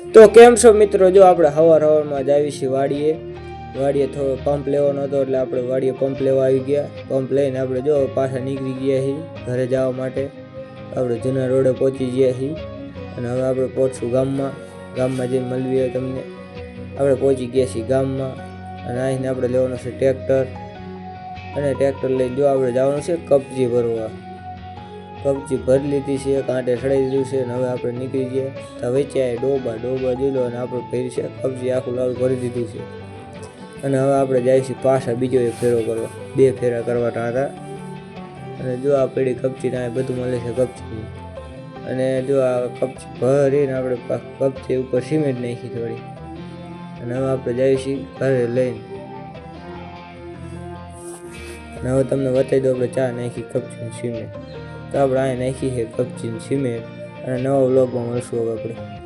તો કેમ છો મિત્રો? જો આપણે સવારમાં જ આવી છીએ વાડીએ થોડો પંપ લેવાનો હતો એટલે આપણે વાડીએ પંપ લેવા આવી ગયા. પંપ લઈને આપણે જો પાછા નીકળી ગયા છીએ ઘરે જવા માટે. આપણે જૂના રોડે પહોંચી ગયા છીએ અને હવે આપણે પહોંચશું ગામમાં જઈને મળીએ તમને. આપણે પહોંચી ગયા છીએ ગામમાં અને અહીંને આપણે લેવાનું છે ટ્રેક્ટર અને ટ્રેક્ટર લઈને જો આપણે જવાનું છે કપચી ભરવા. કપચી ભરી લીધી છે, કાંટે ચડાવી દીધું છે અને હવે આપણે નીકળી ગયા. તો વચ્ચે ડોબા જોઈ લો અને આપણે ભરી છે કપચી આખું લાલ ભરી દીધું છે અને હવે આપણે જાય છીએ પાછા બીજો એક ફેરો કરવા. 2 ફેરા કરવાના હતા અને જો આ પેઢી કપચી ના બધું મળે છે કપચી. અને જો આ કપચી ભરીને આપણે કપચી ઉપર સિમેન્ટ નાખી થોડી અને હવે આપણે જઈએ છીએ ઘરે લઈને. અને હવે તમને બતાવી દો આપણે ચા નાખી કપચી સિમેન્ટ. તો આપણે અહીંયા નાખી છે કપચી સિમેન્ટ અને નવા વ્લોગમાં મળશું હવે આપણે.